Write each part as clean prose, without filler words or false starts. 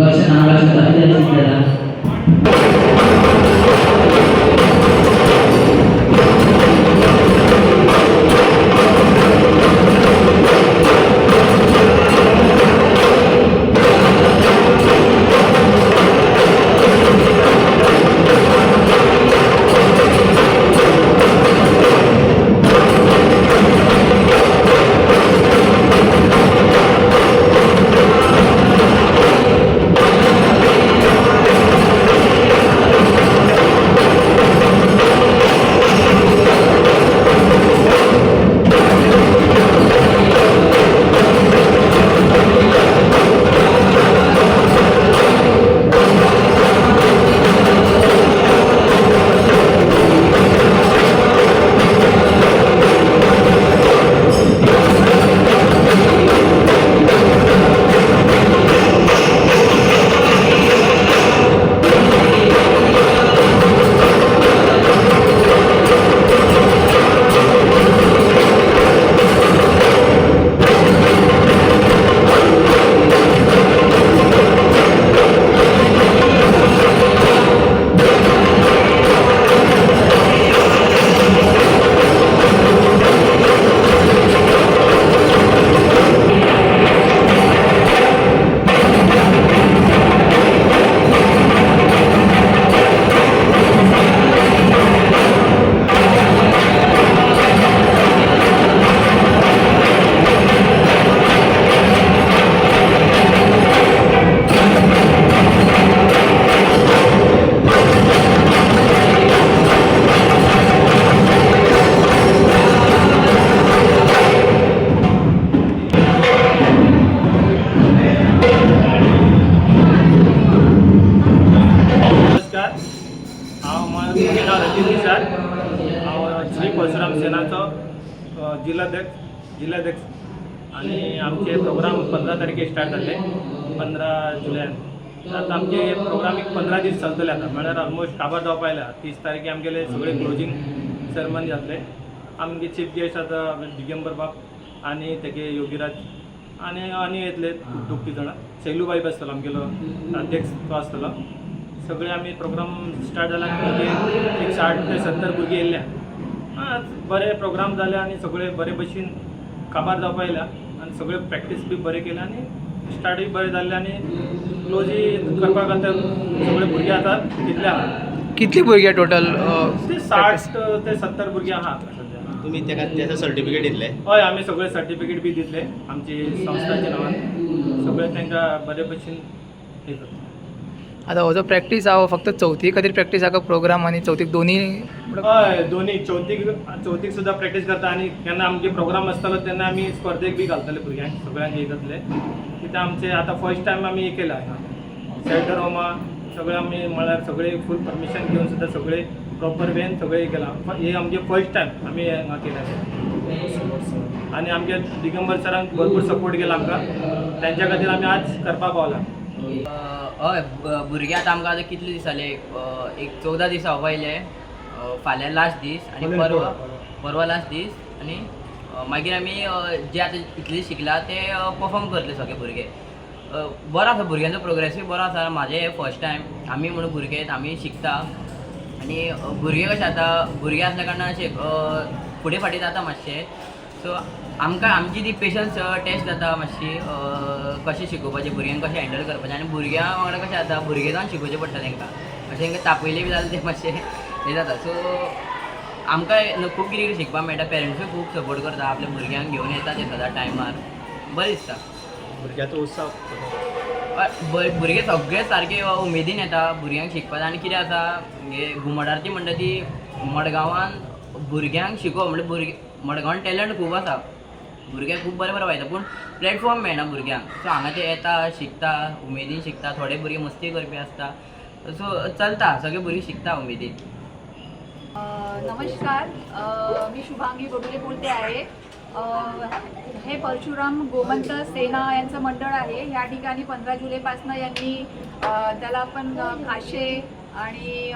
लक्ष नावाची तात्या श्री परशुराम सेनाचं जिल्हाध्यक्ष आणि आमचे प्रोग्राम 15 तारखे स्टार्ट झाले 15 जुलै. आता आमचे प्रोग्राम एक 15 दीस चलतले आता म्हळ्यार ऑलमोस्ट काबार जावपायला 30 तारखे आमगेले सगळे क्लोजिंग सेरेमनी जातले. आमगे चीफ गेस्ट आता दिगंबर बाब आणि तेगे योगीराज आणि येतले 2-3 जाणां. शैलूबाई आसतलो आमगेलो अध्यक्ष तो आसतलो. सगळे आम्ही प्रोग्राम स्टार्ट जाला एक 60 ते 70 भुरगे येयल्या. बरे प्रोग्राम जाले आणि सगळे बरे भशेन काबार जावपायला आणि सगळे प्रॅक्टीस बी बरे केले आणि स्टार्टूय बरे जाल्ले आणि क्लोजी करपाक आता सगळे भुरगे आता तितले आहात. कितले भुरगे टोटल? ते 60 ते 70 भुरगे आहात सध्या. तुम्ही त्याचं सर्टिफिकेट दिले? हय, आम्ही सगळे सर्टिफिकेट बी दितले आमची संस्थाच्या नांवान. सगळे तांकां बरे भशेन हे करता. आता हो जो प्रॅक्टीस हा फक्त चवथी खातीर प्रॅक्टीस आहा प्रोग्राम आणि चवथीक दोन्ही? हय, दोन्ही चवथीक सुद्धा प्रॅक्टीस करता आणि केन्ना आमचे प्रोग्राम आसतलो तेन्ना आमी स्पर्धेक बी घालतले भुरग्यांक सगळ्यांक हे करतले. कित्याक आमचे आता फर्स्ट टायम आमी हे केला सेंटर होमा सगळे आमी म्हळ्यार सगळे फूल परमिशन घेवन सुद्धा सगळे प्रॉपर वेन सगळे केला. हे आमचे फर्स्ट टायम आमी हांगा केला आणि आमच्या दिगंबर सरांक भरपूर सपोर्ट केला आमकां. त्यांच्या खातीर आमी आज करपाक पावला. हय, भुरगे आतां आमकां आतां कितले दीस जाले एक 14 दीस जावपायले. फाल्यां लास्ट दीस आणि परवा लास्ट दीस आणि मागीर आमी जे आतां इतले शिकला ते परफॉर्म करतले सगळे भुरगे. बरो आसा भुरग्यांचो प्रोग्रेसूय बरो आसा. म्हाजें हें फर्स्ट टायम आमी म्हणून भुरगे आमी शिकता आणि भुरगे कशें आतां भुरगे आसल्या कारणान अशें फुडें फाटीं जाता मातशें. सो आमकां आमची ती पेशन्स टेस्ट जाता मातशी कशें शिकोवपाचें भुरग्यांक कशें हँडल करपाचें. आनी भुरग्यां वांगडा कशें जाता भुरगे जावन शिकोवचें पडटा तांकां. अशें तांकां तापयलें बी जाल्यार तें मातशें हें जाता. सो आमकां खूब कितें कितें शिकपाक मेळटा. पेरंट्सूय खूब सपोर्ट करता आपल्या भुरग्यांक घेवन येता ते सदां टायमार. बरें दिसता. भुरग्याचो उत्सव भुरगे सगळे सारके उमेदीन येता भुरग्यांक शिकपाक. आनी कितें आसा हे घुमट आरती म्हणटा ती मडगांवान भुरग्यांक शिकोवप म्हणजे भुरगे मडगांवान टॅलंट खूब आसा. भुरगे खूब बरें वयता पूण प्लॅटफॉर्म मेळना भुरग्यांक. सो हांगा ते येता शिकता उमेदीन शिकता. थोडे भुरगे मस्ती करपी आसता. सो चलता सगळे भुरगे शिकता उमेदीन. नमस्कार, मी शुभांगी गोडुले बोलते आहे. हे परशुराम गोमंत सेना यांचं मंडळ आहे. या ठिकाणी 15 जुलैपासून यांनी त्याला आपण खाशे आणि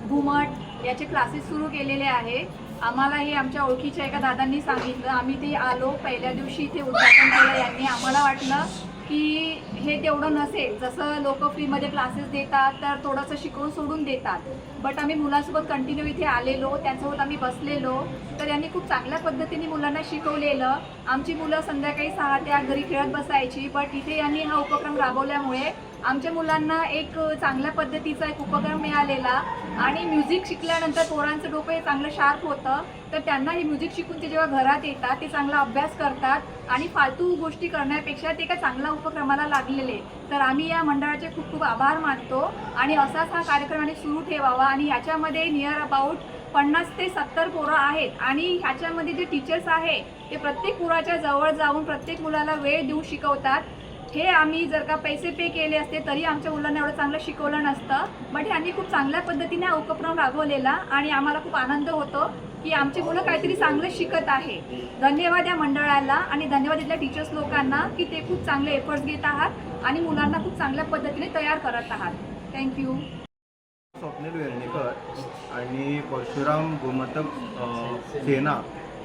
घुमट याचे क्लासेस सुरू केलेले आहे. आम्हालाही आमच्या ओळखीच्या एका दादांनी सांगितलं. आम्ही ते आलो पहिल्या दिवशी इथे उद्घाटन केलं यांनी. आम्हाला वाटलं की हे तेवढं नसेल, जसं लोक फ्रीमध्ये क्लासेस देतात तर थोडंसं शिकवून सोडून देतात, बट आम्ही मुलांसोबत कंटिन्यू इथे आलेलो, त्यांच्यासोबत आम्ही बसलेलो, तर यांनी खूप चांगल्या पद्धतीने मुलांना शिकवलेलं. आमची मुलं संध्याकाळी 6 ते 8 घरी खेळत बसायची, बट इथे यांनी हा उपक्रम राबवल्यामुळे आमच्या मुलांना एक चांगल्या पद्धतीचा एक उपक्रम मिळालेला. आणि म्युझिक शिकल्यानंतर पोरांचं डोकं हे चांगलं शार्प होतं, तर त्यांना हे म्युझिक शिकून ते जेव्हा घरात येतात ते चांगला अभ्यास करतात आणि फालतू गोष्टी करण्यापेक्षा ते एका चांगल्या उपक्रमाला लागलेले. तर आम्ही या मंडळाचे खूप खूप आभार मानतो आणि असाच हा कार्यक्रम आम्ही सुरू ठेवावा. आणि ह्याच्यामध्ये नियर अबाउट 50 ते 70 पोरं आहेत आणि ह्याच्यामध्ये जे टीचर्स आहे ते प्रत्येक पोराच्या जवळ जाऊन प्रत्येक मुलाला वेळ देऊन शिकवतात. हे आम्ही जर का पैसे पे केले असते तरी आमच्या मुलांना एवढं चांगलं शिकवलं नसतं, बट ह्यांनी खूप चांगल्या पद्धतीने हा उपक्रम राबवलेला आणि आम्हाला खूप आनंद होतो की आमची मुलं काहीतरी चांगलं शिकत आहे. धन्यवाद या मंडळाला आणि धन्यवाद इथल्या टीचर्स लोकांना की ते खूप चांगले एफर्ट्स घेत आहात आणि मुलांना खूप चांगल्या पद्धतीने तयार करत आहात. थँक्यू. स्वप्नील वेर्णेकर आणि परशुराम गोमंतक सेना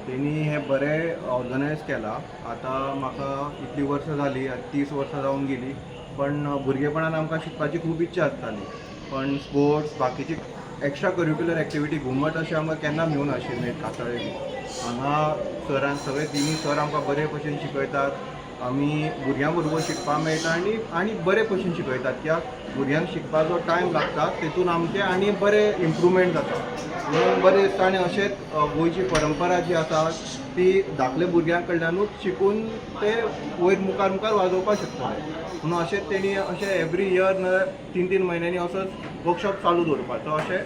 त्यांनी हे बरे ऑर्गनायज केला. आता म्हाका इतली वर्सां जाली, 30 वर्सां जावन गेली, पण भुरगेपणान आमकां शिकपाची खूब इच्छा आसताली, पण स्पोर्ट्स बाकीची एक्स्ट्रा करिक्युलर एक्टिविटी घुमट अशें आमकां केन्ना मेळूं नाशिल्लें. कातळे हांगा सरान सगळे तिनी सर आमकां बरे भशेन शिकयतात, आमी भुरग्यां बरोबर शिकपाक मेळटा आनी बरे भशेन शिकयतात. कित्याक भुरग्यांक शिकपाक जो टायम लागता तेतून आमचें आनी बरें इम्प्रुवमेंट जाता. म्हणून बरें दिसता आनी अशेंच गोंयची परंपरा जी आसा ती धाकल्या भुरग्यां कडल्यानूच शिकून ते वयर मुखार वाजोवपाक शकतले. म्हणून अशेंच तेणी अशें एवरी इयर 3-3 म्हयन्यांनी असोच वर्कशॉप चालू दवरपाचो अशें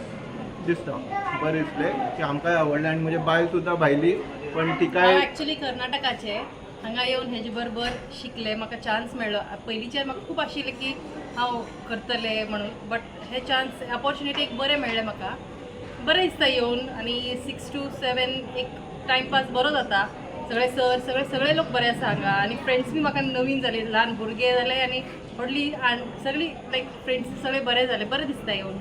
दिसता. बरें दिसलें की आमकांय आवडलें आनी म्हजे बायल सुद्दां भायली, पण तिकाय ॲक्च्युली कर्नाटकाचे हांगा येवन हेजे बरोबर शिकले, म्हाका चान्स मेळ्ळो. पयलींचेर म्हाका खूप आशिल्लें की हांव करतलें म्हणून, बट हे चान्स ऑपॉर्च्युनिटी एक बरें मेळ्ळें म्हाका. बरें दिसता येवन आनी 6 to 7 एक टायमपास बरो जाता. सगळे सर सगळे लोक बरे आसा हांगा आनी फ्रेंड्स बी म्हाका नवीन जाले, ल्हान भुरगे जाले आनी व्हडली सगळी लायक फ्रेंड्स सगळे बरे जाले. बरें दिसता येवन.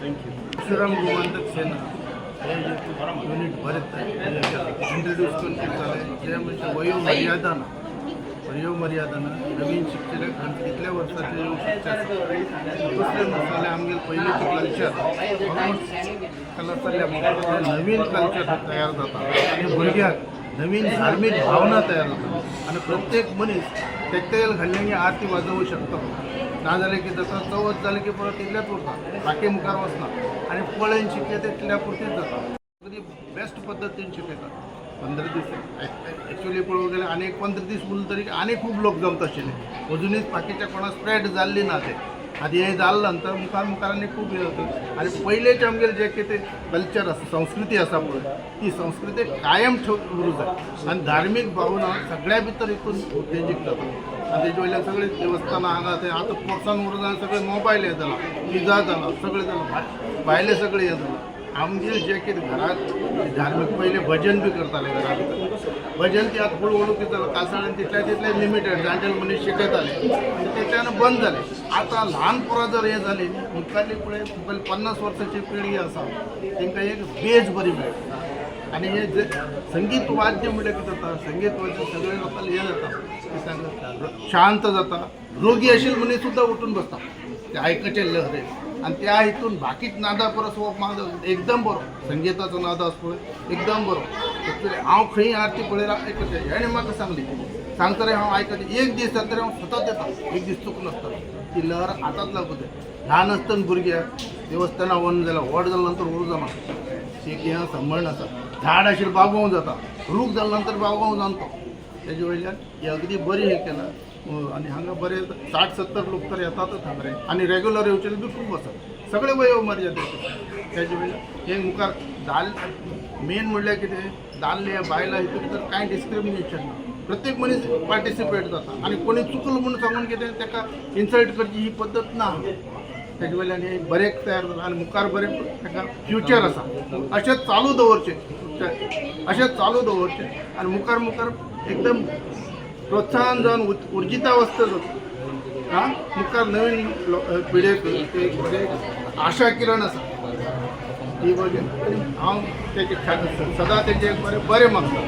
थँक्यू. परशुराम गोमंतक सेना हे युनिट बरेच इंट्रोड्यूस करून जालें. जे म्हणजे वयोमर्यादानं नवीन शिकतले आनी कितल्या वर्सांचे येवंक शकता. दुसरें मसाले आमगेले पयलींचे कल्चर नवीन कल्चर तयार जाता आनी भुरग्यांक नवीन धार्मीक भावना तयार जाता आनी प्रत्येक मनीस तेल घाल्लें आरती वाजवू शकता. ना जाल्यार कितें जाता, चवथ जालें की परत तितल्याच उरता, बाकी मुखार वचना आनी पळयन शिकले ते तितल्या पुरतीच जाता. अगदी बेस्ट पद्दतीन शिकयतात. 15 दीस एक्चुअली पळोवंक गेल्यार आनी 15 दीस उरले तरी आनी खूब लोक जमत आशिल्ले. अजुनूय बाकीच्या कोणाक स्प्रेड जाल्ली ना ते. आधी हे जाल्लं नंतर मुखार आनी खूब हे जाता. आनी पयलेंचे आमगेले जे कितें कल्चर आसा, संस्कृती आसा पळय, ती संस्कृती कायम उरूंक जाय आनी धार्मीक भावना सगळ्या भितर हितून उत्तेजीत जाता. आनी तेजे वयल्यान सगळे देवस्थानां हांगा ते आतां पोरसान उरून सगळे मोबायल हे जाला, पिझ्झा जाला, सगळें जालां, भायले सगळे हे जालां. आमगेले जे कितें घरांत धार्मीक पयले भजन बी करताले घरा भितर. भजन ती आतां हळू कितें जालां, कासाळ्यान तितले लिमिटेड जाणटेले मनीस शिकयताले आनी तेच्यान बंद जालें. आतां ल्हान पोरां जर हे जालीं मुखारली पळय 50 वर्सांची पिळगी आसा तांकां एक बेज बरी मेळटा. आनी हे जे संगीत वाद्य म्हणल्यार कितें जाता, संगीत वाद्य सगळे लोकांक हे जाता, शांत जाता. रोगी आशिल्ले मनीस सुद्दां उठून बसता ते आयकचे लहरे आनी त्या हितून बाकीच नादा परस हो एकदम बरो. संगीताचो नाद आसा पळय एकदम बरो. एक्चुअली हांव खंय आरती पळयल्यार आयकचें. हेणें म्हाका सांगली सांगतरे हांव आयकचें. एक दीस जाता तरी हांव सतत येता, एक दीस चूक नासता. ती लहर आतांच लागू जाय. ल्हान आसतना भुरग्याक देवस्थानां व्हरून जाल्यार व्हड जाल्या नंतर उरूं जाना. एक हें सांबाळण आसा. झाड आशिल्लें बागोवं जाता, रूख जाल्या नंतर बागोवं जाणतो. तेजे वयल्यान ही अगदी बरी हे केला. आनी हांगा बरे 60-70 लोक तर येतातच हांगा रे. आनी रेग्युलर येवचेले बी खूब आसात. सगळे वयोमर्यादेचे. तेजे वयल्यान हे मुखार मेन म्हणल्यार कितें दादले बायलां हितून भितर कांय डिस्क्रिमिनेशन ना. प्रत्येक मनीस पार्टिसिपेट जाता आनी कोणी चुकलो म्हणून सांगून कितें ताका इन्सल्ट करची ही पद्दत ना. तेजे वयल्यान हे बरें तयार जाता आनी मुखार बरें ताका फ्युचर आसा. अशेंच चालू दवरचें, अशेंच चालू दवरचें आनी मुखार एकदम प्रोत्साहन जावन उर्जितावस्था जाता. मुखार नवीन पिळगेक ते एक बरें आशा किरण आसा ती बघेन आनी हांव तेजे सदां तेजे बरें मागता.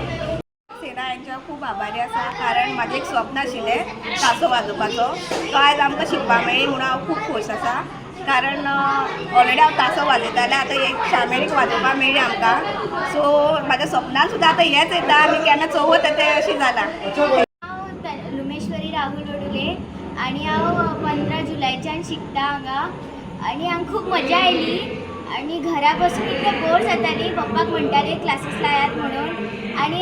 सेना यांच्या खूप आभारी आसा कारण माझे एक स्वप्न आशिल्लें तासो वाजोवपाचो तो आयज आमकां शिकपाक मेळ्ळी म्हणून हांव खूब खोस आसा कारण ऑलरेडी हांव तासो वाजयतालें आतां एक शामेळीक वाजोवपाक मेळ्ळी आमकां सो म्हाज्या स्वप्नान सुद्दां आतां हेंच येता आनी केन्ना चवथ येता अशी जालां. हांव लुमेश्वरी राहुल ओडुले आणि हांव 15 जुलायच्यान शिकता हांगा आणि हांगा खूब मजा आयली आणि घरा बसून इतलें बोर जाताली पप्पाक म्हणटाले क्लासीस लायात म्हणून आणि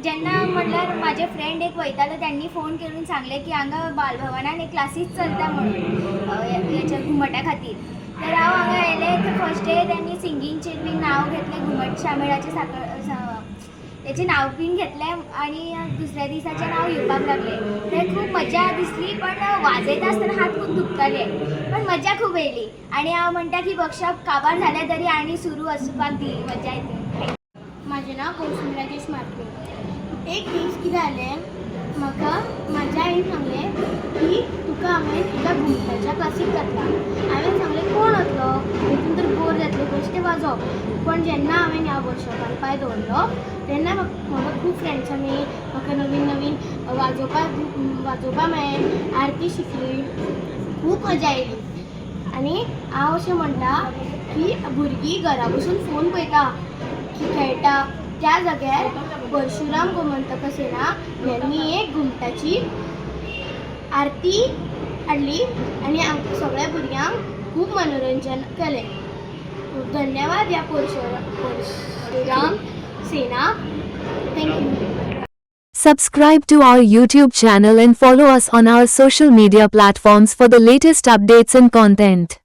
जेन्ना म्हटल्यार म्हाजे फ्रेंड एक वयतालो त्यांनी फोन करून सांगले की हांगा बालभवनान एक क्लासीस चलता म्हणून हेच्या घुमटा खातीर तर हांव हांगा येयलें तर फर्स्ट डे त्यांनी सिंगींगचेर बीन नांव घेतलें घुमट शामेळाचें तेचें नांव बीन घेतलें आनी दुसऱ्या दिसाचें हांव येवपाक लागलें थंय खूब मजा दिसली पण वाजयता आसतना हात खूब दुखताले पण मजा खूब येयली आनी हांव म्हणटा की वर्कशॉप काबार जालें तरी आनी सुरू आसपाक दी मजा येता. म्हजें नांव कौशल राजेश मार्के. एक दीस कितें जालें म्हाका म्हाज्या आईन सांगलें की तुका हांवें एका घुमटाच्या क्लासीक घातला. हांवें सांगलें कोण वतलो तितून तर बोर जातलें बेश्टें वाजोवप पण जेन्ना हांवें ह्या वर्कशॉपान पांय दवरलो तेन्ना म्हाका खूब फ्रेंड्सांनी म्हाका नवीन नवीन वाजोवपाक मेळ्ळें आरती शिकली खूब मजा आयली आनी हांव अशें म्हणटा की भुरगीं घरा बसून फोन पळयता की खेळटा त्या जाग्यार परशुराम गोमंतक सेना यांनी एक घुमटाची आरती हाडली आनी आमकां सगळ्या भुरग्यांक खूब मनोरंजन केलें. धन्यवाद ह्या परशुराम सेना. Thank you. Subscribe to our YouTube channel and follow us on our social media platforms for the latest updates and content.